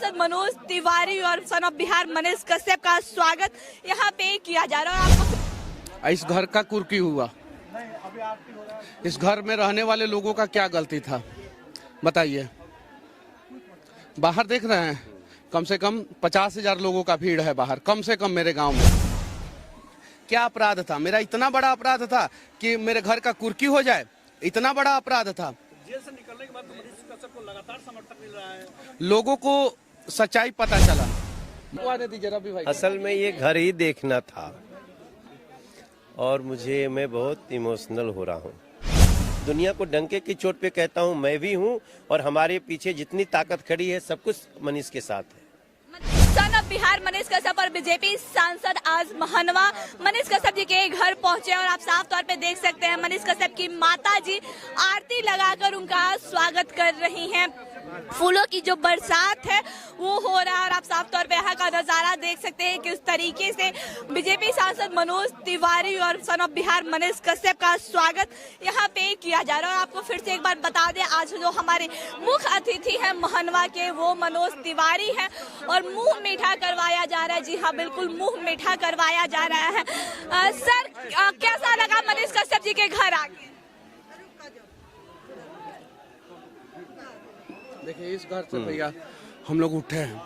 सांसद मनोज तिवारी और son of Bihar Manish Kashyap का स्वागत यहाँ पे किया जा रहा है। और आपको इस घर का कुर्की हुआ, इस घर में रहने वाले लोगों का क्या गलती था बताइए। बाहर देख रहे हैं, कम से कम 50,000 लोगों का भीड़ है बाहर, कम से कम मेरे गांव में। क्या अपराध था मेरा? इतना बड़ा अपराध था कि मेरे घर का कुर्की हो जाए? इतना बड़ा अपराध था। जेल से निकलने के बाद तो मनीष कश्यप को लगातार समर्थन मिल रहा है। लोगों को सच्चाई पता चला। असल में ये घर ही देखना था और मैं बहुत इमोशनल हो रहा हूँ। दुनिया को डंके की चोट पे कहता हूँ, मैं भी हूँ और हमारे पीछे जितनी ताकत खड़ी है सब कुछ मनीष के साथ है। सन ऑफ बिहार मनीष कश्यप और बीजेपी सांसद आज महनवा मनीष कश्यप जी के घर पहुंचे और आप साफ तौर पे देख सकते हैं मनीष कश्यप की माता जी आरती लगाकर उनका स्वागत कर रही हैं। फूलों की जो बरसात है वो हो रहा है और आप साफ तौर पे यहाँ का नजारा देख सकते हैं किस तरीके से बीजेपी सांसद मनोज तिवारी और सन ऑफ बिहार मनीष कश्यप का स्वागत यहाँ पे किया जा रहा है। और आपको फिर से एक बार बता दें, आज जो हमारे मुख्य अतिथि है महनवा के वो मनोज तिवारी है और मुंह मीठा करवाया जा रहा है। जी हाँ, बिल्कुल मुंह मीठा करवाया जा रहा है। सर, कैसा लगा मनीष कश्यप जी के घर आके? देखिए, इस घर से भैया हम लोग उठे हैं,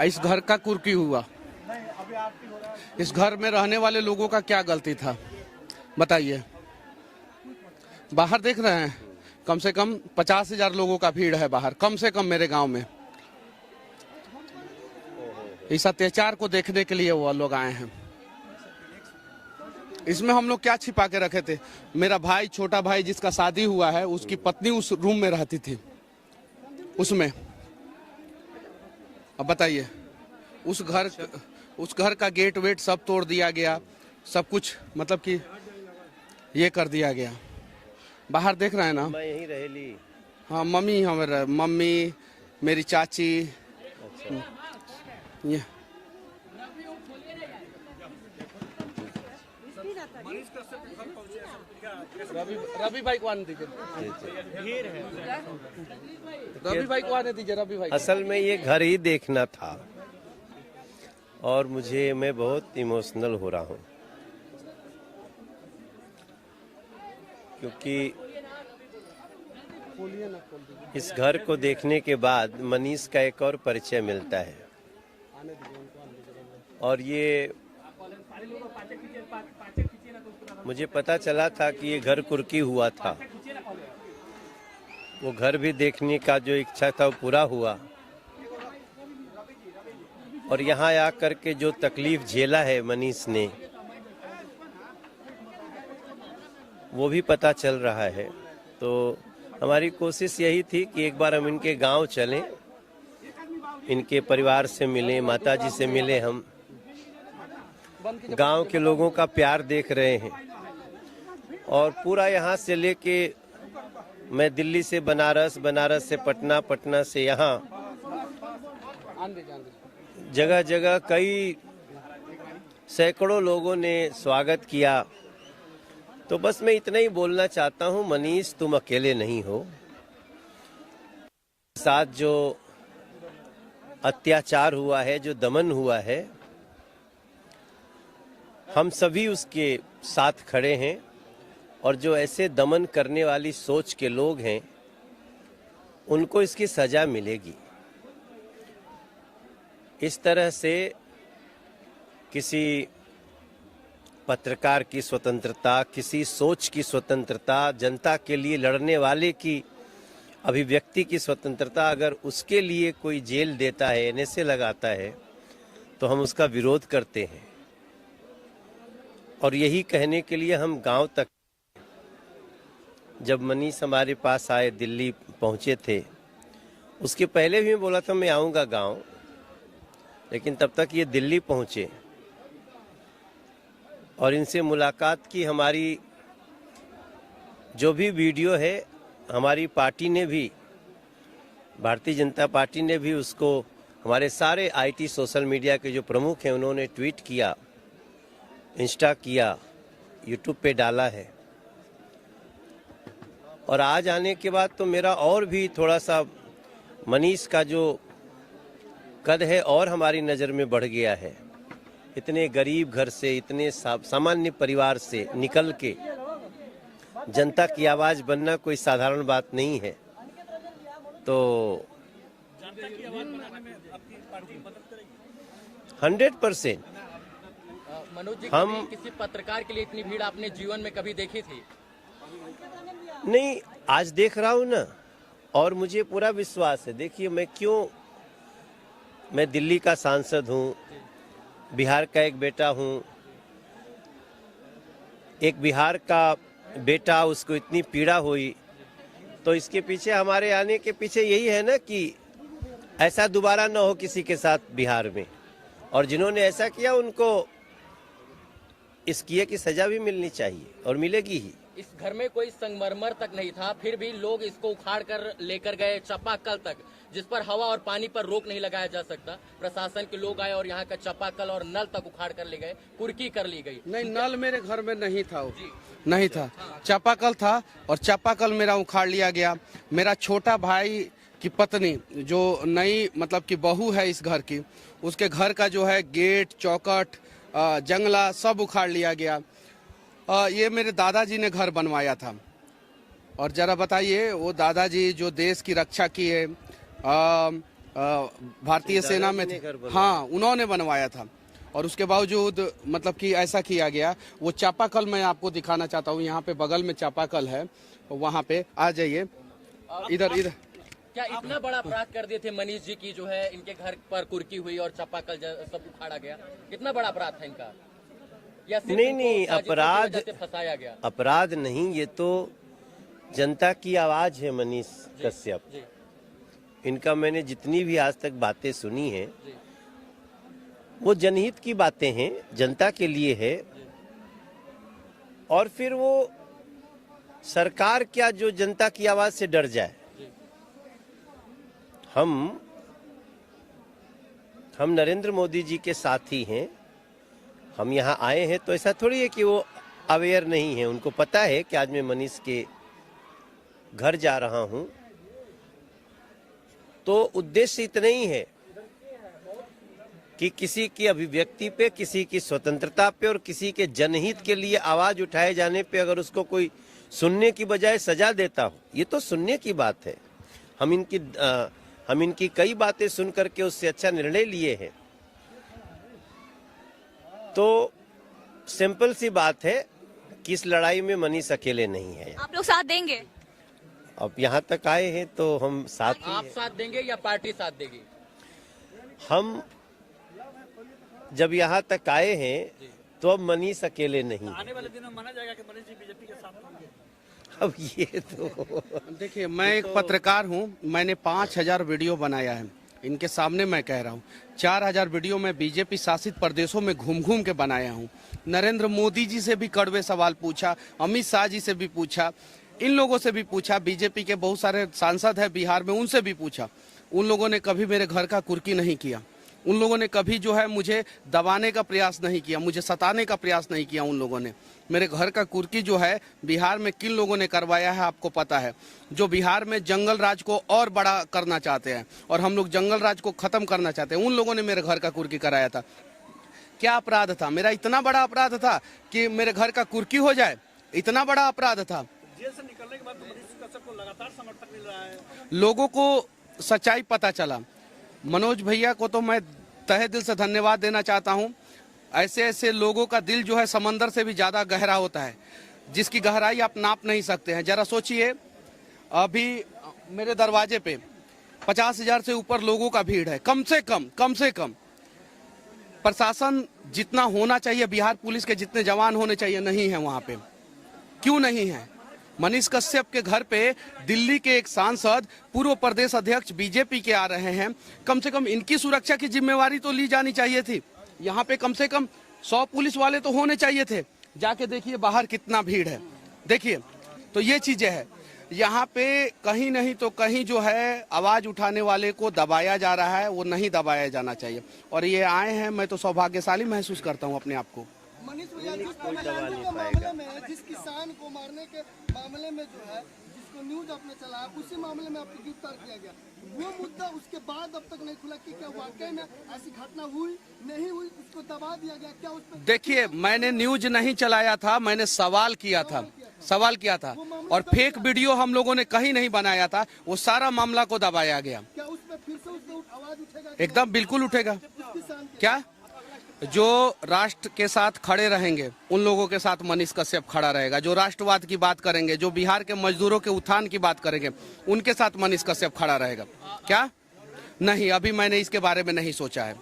इस घर का कुर्की हुआ, इस घर में रहने वाले लोगों का क्या गलती था बताइए। बाहर देख रहे हैं, कम से कम 50,000 लोगों का भीड़ है बाहर, कम से कम मेरे गांव में। इस अत्याचार को देखने के लिए वो लोग आए हैं। इसमें हम लोग क्या छिपा के रखे थे? मेरा भाई, छोटा भाई जिसका शादी हुआ है, उसकी पत्नी उस रूम में रहती थी उसमें। अब बताइए, उस घर का गेट वेट सब तोड़ दिया गया, सब कुछ मतलब कि ये कर दिया गया। बाहर देख रहे हैं ना, मैं यहीं रहेली। हाँ, मम्मी मेरी चाची। अच्छा। ये रवि भाई को आने दीजिए, रवि भाई को आने दीजिए, रवि भाई। असल में ये घर ही देखना था और मैं बहुत इमोशनल हो रहा हूँ क्योंकि इस घर को देखने के बाद मनीष का एक और परिचय मिलता है। और ये मुझे पता चला था कि ये घर कुर्की हुआ था। वो घर भी देखने का जो इच्छा था वो पूरा हुआ और यहाँ आकर के जो तकलीफ झेला है मनीष ने वो भी पता चल रहा है। तो हमारी कोशिश यही थी कि एक बार हम इनके गांव चलें, इनके परिवार से मिलें, माताजी से मिलें। हम गांव के लोगों का प्यार देख रहे हैं और पूरा यहाँ से लेके मैं दिल्ली से बनारस, बनारस से पटना, पटना से यहाँ जगह जगह कई सैकड़ों लोगों ने स्वागत किया। तो बस मैं इतना ही बोलना चाहता हूँ, मनीष तुम अकेले नहीं हो। साथ जो अत्याचार हुआ है, जो दमन हुआ है, हम सभी उसके साथ खड़े हैं और जो ऐसे दमन करने वाली सोच के लोग हैं उनको इसकी सजा मिलेगी। इस तरह से किसी पत्रकार की स्वतंत्रता, किसी सोच की स्वतंत्रता, जनता के लिए लड़ने वाले की अभिव्यक्ति की स्वतंत्रता, अगर उसके लिए कोई जेल देता है, एनएसए लगाता है, तो हम उसका विरोध करते हैं। और यही कहने के लिए हम गांव तक, जब मनीष हमारे पास आए, दिल्ली पहुंचे थे, उसके पहले भी मैं बोला था मैं आऊंगा गांव, लेकिन तब तक ये दिल्ली पहुंचे और इनसे मुलाकात की। हमारी जो भी वीडियो है, हमारी पार्टी ने भी, भारतीय जनता पार्टी ने भी उसको, हमारे सारे आईटी सोशल मीडिया के जो प्रमुख हैं उन्होंने ट्वीट किया, इंस्टा किया, यूट्यूब पे डाला है। और आज आने के बाद तो मेरा और भी थोड़ा सा मनीष का जो कद है और हमारी नज़र में बढ़ गया है। इतने गरीब घर से, इतने सामान्य परिवार से निकल के जनता की आवाज़ बनना कोई साधारण बात नहीं है। तो जनता की आवाज बनाने में आपकी पार्टी मदद करेगी? 100%। मनोज जी, हम कभी किसी पत्रकार के लिए इतनी भीड़ आपने जीवन में कभी देखी थी? नहीं, आज देख रहा हूँ ना, और मुझे पूरा विश्वास है। देखिए, मैं दिल्ली का सांसद हूँ, बिहार का एक बेटा हूँ। एक बिहार का बेटा, उसको इतनी पीड़ा हुई, तो इसके पीछे, हमारे आने के पीछे यही है ना कि ऐसा दोबारा ना हो किसी के साथ बिहार में। और जिन्होंने ऐसा किया उनको इस किए की सजा भी मिलनी चाहिए और मिलेगी ही। इस घर में कोई संगमरमर तक नहीं था, फिर भी लोग इसको उखाड़ कर लेकर गए चापाकल तक, जिस पर हवा और पानी पर रोक नहीं लगाया जा सकता। प्रशासन के लोग आए और यहाँ का चापाकल और नल तक उखाड़ कर ले गए, कुर्की कर ली गई। नहीं, नल मेरे घर में नहीं था, वो नहीं था, चापाकल था और चापाकल मेरा उखाड़ लिया गया। मेरा छोटा भाई की पत्नी जो नई मतलब की बहू है इस घर की, उसके घर का जो है गेट, चौखट, जंगला सब उखाड़ लिया गया। ये मेरे दादाजी ने घर बनवाया था। और जरा बताइए, वो दादाजी जो देश की रक्षा की है, भारतीय सेना में थे, हाँ, उन्होंने बनवाया था। और उसके बावजूद मतलब कि ऐसा किया गया। वो चापाकल मैं आपको दिखाना चाहता हूँ, यहाँ पे बगल में चापाकल है, वहाँ पे आ जाइए, इधर। क्या इतना बड़ा अपराध कर दिए थे मनीष जी की, जो है इनके घर पर कुर्की हुई और चापाकल सब उखाड़ा गया? कितना बड़ा अपराध था इनका? या सिर्फ नहीं, अपराध फंसाया गया? अपराध नहीं, ये तो जनता की आवाज है। मनीष कश्यप, इनका मैंने जितनी भी आज तक बातें सुनी है, वो जनहित की बातें हैं, जनता के लिए है। और फिर वो सरकार क्या जो जनता की आवाज से डर जाए। हम नरेंद्र मोदी जी के साथी हैं। हम यहाँ आए हैं तो ऐसा थोड़ी है कि वो अवेयर नहीं है। उनको पता है कि आज मैं मनीष के घर जा रहा हूं, तो उद्देश्य इतना ही है कि किसी की अभिव्यक्ति पे, किसी की स्वतंत्रता पे और किसी के जनहित के लिए आवाज उठाए जाने पे अगर उसको कोई सुनने की बजाय सजा देता हो, ये तो सुनने की बात है। हम इनकी कई बातें सुन करके उससे अच्छा निर्णय लिए हैं। तो सिंपल सी बात है कि इस लड़ाई में मनीष अकेले नहीं है। आप लोग साथ देंगे? अब यहाँ तक आए हैं तो हम साथ ही आप हैं। साथ देंगे या पार्टी साथ देगी? हम जब यहाँ तक आए हैं तो अब मनीष अकेले नहीं। आने वाले दिनों में माना जाएगा कि मनीष जी बीजेपी के साथ होंगे। अब ये तो देखिए, मैं एक पत्रकार हूँ, मैंने 5000 वीडियो बनाया है। इनके सामने मैं कह रहा हूँ, 4000 वीडियो मैं बीजेपी शासित प्रदेशों में घूम घूम के बनाया हूँ। नरेंद्र मोदी जी से भी कड़वे सवाल पूछा, अमित शाह जी से भी पूछा, इन लोगों से भी पूछा, बीजेपी के बहुत सारे सांसद हैं बिहार में, उनसे भी पूछा। उन लोगों ने कभी मेरे घर का कुर्की नहीं किया। उन लोगों ने कभी जो है मुझे दबाने का प्रयास नहीं किया, मुझे सताने का प्रयास नहीं किया। उन लोगों ने मेरे घर का कुर्की जो है बिहार में किन लोगों ने करवाया है आपको पता है। जो बिहार में जंगल राज को और बड़ा करना चाहते हैं और हम लोग जंगल राज को खत्म करना चाहते हैं, उन लोगों ने मेरे घर का कुर्की कराया था। क्या अपराध था मेरा? इतना बड़ा अपराध था कि मेरे घर का कुर्की हो जाए? इतना बड़ा अपराध था। जेल से निकलने के बाद तो मनीष कश्यप को लगातार समर्थन मिल रहा है। लोगों को सच्चाई पता चला। मनोज भैया को तो मैं तहे दिल से धन्यवाद देना चाहता हूं। ऐसे ऐसे लोगों का दिल जो है समंदर से भी ज्यादा गहरा होता है, जिसकी गहराई आप नाप नहीं सकते हैं। जरा सोचिए, अभी मेरे दरवाजे पे 50,000 से ऊपर लोगों का भीड़ है, कम से कम। प्रशासन जितना होना चाहिए, बिहार पुलिस के जितने जवान होने चाहिए, नहीं है वहां पे। क्यों नहीं है? मनीष कश्यप के घर पे दिल्ली के एक सांसद, पूर्व प्रदेश अध्यक्ष बीजेपी के आ रहे हैं। कम से कम इनकी सुरक्षा की जिम्मेवारी तो ली जानी चाहिए थी। यहाँ पे कम से कम 100 पुलिस वाले तो होने चाहिए थे। जाके देखिए बाहर कितना भीड़ है, देखिए। तो ये चीजें हैं यहाँ पे। कहीं नहीं तो कहीं जो है आवाज उठाने वाले को दबाया जा रहा है, वो नहीं दबाया जाना चाहिए। और ये आए हैं, मैं तो सौभाग्यशाली महसूस करता हूँ अपने आप को। मनीष भैया, जिस किसान को मारने के मामले में जो है, जिसको न्यूज आपने चलाया, उसी मामले में आपको गिरफ्तार किया गया। वो मुद्दा उसके बाद अब तक नहीं खुला कि क्या वाकई में ऐसी घटना हुई नहीं हुई, उसको दबा दिया गया क्या उस पर? देखिए, मैंने न्यूज नहीं चलाया था, मैंने सवाल किया था और फेक वीडियो हम लोगों ने कहीं नहीं बनाया था। वो सारा मामला को दबाया गया। क्या उस पर फिर से उसको आवाज उठेगा? एकदम बिल्कुल उठेगा। किसान के क्या जो राष्ट्र के साथ खड़े रहेंगे उन लोगों के साथ मनीष कश्यप खड़ा रहेगा। जो राष्ट्रवाद की बात करेंगे, जो बिहार के मजदूरों के उत्थान की बात करेंगे, उनके साथ मनीष कश्यप खड़ा रहेगा। क्या नहीं, अभी मैंने इसके बारे में नहीं सोचा है।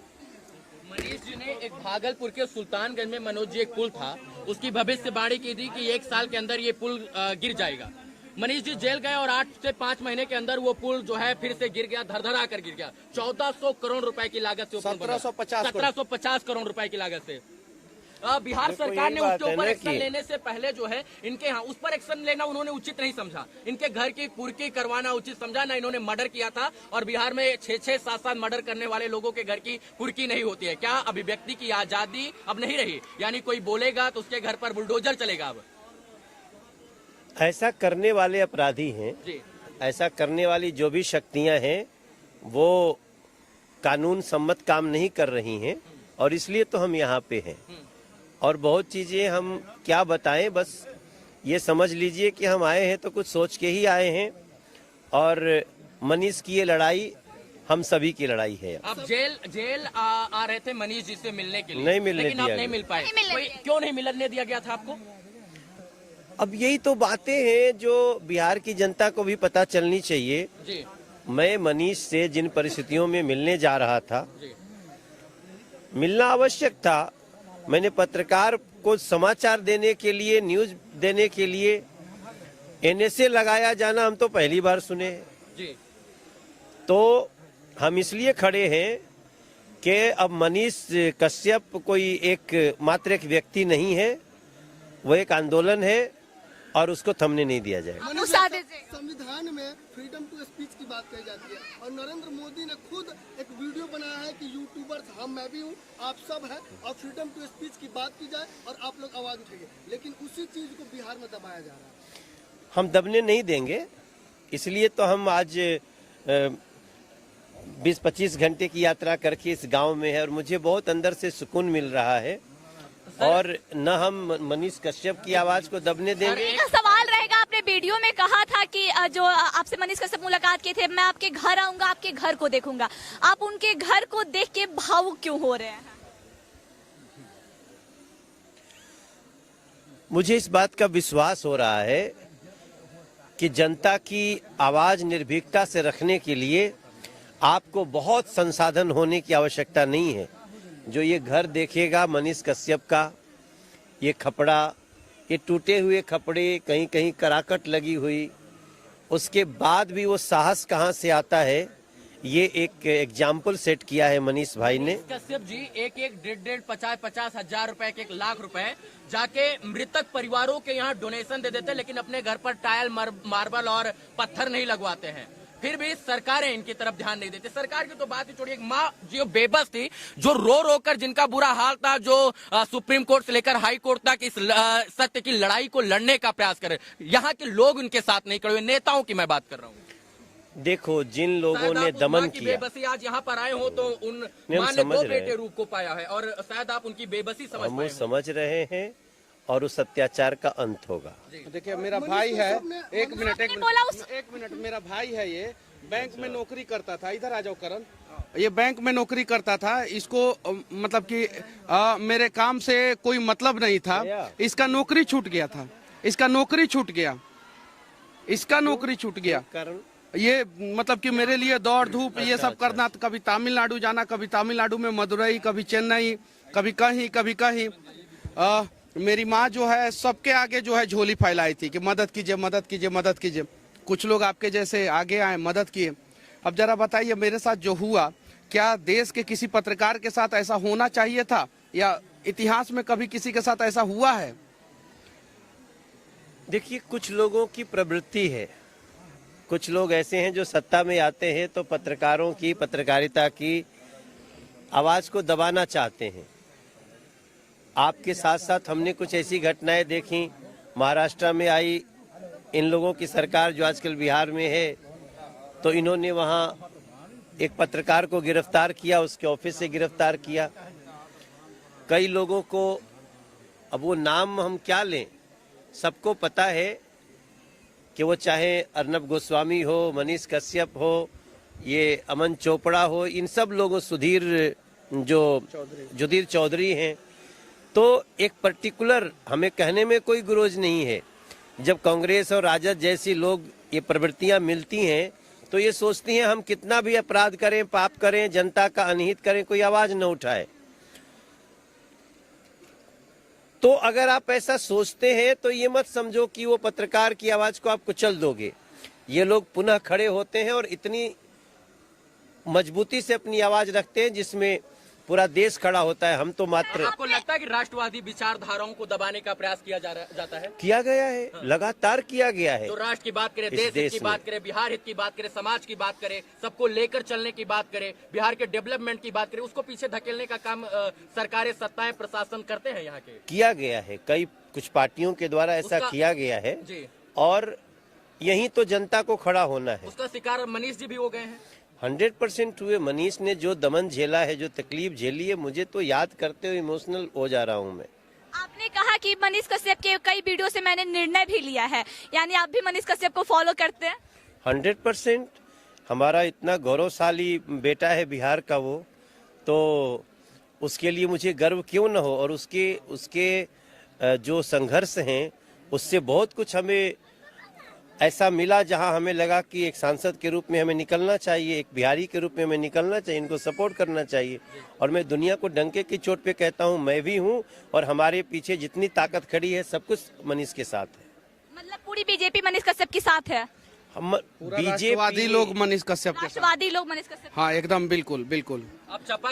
मनीष जी ने एक भागलपुर के सुल्तानगंज में मनोज जी एक पुल था, उसकी भविष्यवाणी की थी कि 1 साल के अंदर ये पुल गिर जाएगा। मनीष जी जेल गए और 8 से 5 महीने के अंदर वो पुल जो है फिर से गिर गया, धड़धड़ा कर गिर गया। 1400 करोड़ रुपए की लागत से 1750 करोड़ रुपए की लागत से। बिहार सरकार ने उसके ऊपर एक्शन लेने से पहले जो है इनके यहाँ उस पर एक्शन लेना उन्होंने उचित नहीं समझा। इनके घर की कुर्की करवाना उचित समझा ना। इन्होंने मर्डर किया था और बिहार में 6-6, 7-7 मर्डर करने वाले लोगों के घर की कुर्की नहीं होती है। क्या अभिव्यक्ति की आजादी अब नहीं रही? यानी कोई बोलेगा तो उसके घर पर बुलडोजर चलेगा। अब ऐसा करने वाले अपराधी हैं जी, ऐसा करने वाली जो भी शक्तियां हैं वो कानून सम्मत काम नहीं कर रही हैं और इसलिए तो हम यहाँ पे हैं। और बहुत चीजें हम क्या बताएं, बस ये समझ लीजिए कि हम आए हैं तो कुछ सोच के ही आए हैं और मनीष की ये लड़ाई हम सभी की लड़ाई है। आप जेल आ रहे थे मनीष जी से मिलने के लिए, नहीं मिलने लेकिन आप दिया नहीं गया। मिल पाए। क्यों नहीं मिलने दिया गया था आपको? अब यही तो बातें हैं जो बिहार की जनता को भी पता चलनी चाहिए। जी मैं मनीष से जिन परिस्थितियों में मिलने जा रहा था, जी, मिलना आवश्यक था। मैंने पत्रकार को समाचार देने के लिए, न्यूज देने के लिए एनएसए लगाया जाना हम तो पहली बार सुने। जी, तो हम इसलिए खड़े हैं कि अब मनीष कश्यप कोई मात्र एक व्यक्ति नहीं है, वो एक आंदोलन है और उसको थमने नहीं दिया जाएगा। संविधान में फ्रीडम टू स्पीच की बात कही जाती है और नरेंद्र मोदी ने खुद एक वीडियो बनाया है कि यूट्यूबर्स मैं भी हूँ, आप सब हैं और फ्रीडम टू स्पीच की बात की जाए और आप लोग आवाज उठाइए, लेकिन उसी चीज को बिहार में दबाया जा रहा है। हम दबने नहीं देंगे, इसलिए तो हम आज 20-25 घंटे की यात्रा करके इस गांव में है और मुझे बहुत अंदर से सुकून मिल रहा है और न हम मनीष कश्यप की आवाज को दबने देंगे। एक सवाल रहेगा, आपने वीडियो में कहा था कि जो आपसे मनीष कश्यप मुलाकात किए थे, मैं आपके घर आऊंगा, आपके घर को देखूंगा। आप उनके घर को देख के भावुक क्यों हो रहे हैं? मुझे इस बात का विश्वास हो रहा है कि जनता की आवाज निर्भीकता से रखने के लिए आपको बहुत संसाधन होने की आवश्यकता नहीं है। जो ये घर देखेगा मनीष कश्यप का, ये खपड़ा, ये टूटे हुए कपड़े, कहीं कहीं कराकट लगी हुई, उसके बाद भी वो साहस कहाँ से आता है, ये एक एग्जाम्पल सेट किया है मनीष भाई ने। कश्यप जी 1-1, 50-50 हजार रुपए, 1 लाख रुपए जाके मृतक परिवारों के यहाँ डोनेशन दे देते, लेकिन अपने घर पर टाइल, मार्बल और पत्थर नहीं लगवाते हैं। फिर भी सरकारें इनकी तरफ ध्यान नहीं देती। सरकार की तो बात ही छोड़िए, एक माँ जो बेबस थी, जो रो रो कर जिनका बुरा हाल था, जो सुप्रीम कोर्ट से लेकर हाई कोर्ट तक इस सत्य की लड़ाई को लड़ने का प्रयास करे, यहाँ के लोग उनके साथ नहीं खड़े हुए। नेताओं की मैं बात कर रहा हूँ। देखो, जिन लोगों ने दमन किया, बेबसी आज यहाँ पर आए हो तो उन माँ ने 2 बेटे रूप को पाया है और शायद आप उनकी बेबसी समझ रहे हैं और उस अत्याचार का अंत होगा। देखिए, मेरा भाई है, एक मिनट, मेरा भाई है, ये बैंक में नौकरी करता था। इधर आ जाओ करण। ये बैंक में नौकरी करता था। इसको मतलब कि मेरे काम से कोई मतलब नहीं था। इसका नौकरी छूट गया था, इसका नौकरी छूट गया। ये मतलब कि मेरे लिए दौड़ धूप ये सब करना, कभी तमिलनाडु जाना, कभी तमिलनाडु में मदुरई, कभी चेन्नई, कभी कहीं। मेरी माँ जो है सबके आगे जो है झोली फैलाई थी कि मदद कीजिए। कुछ लोग आपके जैसे आगे आए, मदद किए। अब जरा बताइए, मेरे साथ जो हुआ, क्या देश के किसी पत्रकार के साथ ऐसा होना चाहिए था या इतिहास में कभी किसी के साथ ऐसा हुआ है? देखिए, कुछ लोगों की प्रवृत्ति है, कुछ लोग ऐसे हैं जो सत्ता में आते हैं तो पत्रकारों की, पत्रकारिता की आवाज को दबाना चाहते हैं। आपके साथ साथ हमने कुछ ऐसी घटनाएं देखी, महाराष्ट्र में आई, इन लोगों की सरकार जो आजकल बिहार में है, तो इन्होंने वहाँ एक पत्रकार को गिरफ्तार किया, उसके ऑफिस से गिरफ्तार किया। कई लोगों को, अब वो नाम हम क्या लें, सबको पता है कि वो चाहे अर्नब गोस्वामी हो, मनीष कश्यप हो, ये अमन चोपड़ा हो, इन सब लोगों, जुधीर चौधरी हैं। तो एक पर्टिकुलर, हमें कहने में कोई गुरोज नहीं है। जब कांग्रेस और राजद जैसी लोग ये प्रवृत्तियां मिलती हैं तो ये सोचती हैं हम कितना भी अपराध करें, पाप करें, जनता का अनहित करें, कोई आवाज न उठाए। तो अगर आप ऐसा सोचते हैं तो ये मत समझो कि वो पत्रकार की आवाज को आप कुचल दोगे। ये लोग पुनः खड़े होते हैं और इतनी मजबूती से अपनी आवाज रखते हैं जिसमें पूरा देश खड़ा होता है। हम तो मात्र, आपको लगता है कि राष्ट्रवादी विचारधाराओं को दबाने का प्रयास किया जाता है? किया गया है, लगातार किया गया है। तो राष्ट्र की बात करें, देश हित की बात करें, बिहार हित की बात करें, समाज की बात करें, सबको लेकर चलने की बात करें, बिहार के डेवलपमेंट की बात करें, उसको पीछे धकेलने का काम सरकारें, सत्ताएं, प्रशासन करते हैं यहाँ के? किया गया है, कुछ पार्टियों के द्वारा ऐसा किया गया है जी। और यही तो जनता को खड़ा होना है। उसका शिकार मनीष जी भी हो गए हैं। 100% हुए। मनीष ने जो दमन झेला है, जो तकलीफ झेली है, मुझे तो याद करते हुए इमोशनल हो जा रहा हूँ मैं। आपने कहा कि मनीष कश्यप के कई वीडियो से मैंने निर्णय भी लिया है, यानी आप भी मनीष कश्यप को फॉलो करते हैं? 100%। हमारा इतना गौरवशाली बेटा है बिहार का वो, तो उसके लिए मुझे गर्व क्यों न हो। और उसके जो संघर्ष हैं उससे बहुत कुछ हमें ऐसा मिला जहां हमें लगा कि एक सांसद के रूप में हमें निकलना चाहिए, एक बिहारी के रूप में हमें निकलना चाहिए, इनको सपोर्ट करना चाहिए। और मैं दुनिया को डंके की चोट पे कहता हूं, मैं भी हूं और हमारे पीछे जितनी ताकत खड़ी है सब कुछ मनीष के साथ है। मतलब पूरी बीजेपी मनीष कश्यप के साथ है? हम राष्ट्रवादी लोग मनीष कश्यप के साथ। राष्ट्रवादी लोग मनीष कश्यप? हाँ एकदम, बिल्कुल बिल्कुल। अब चपा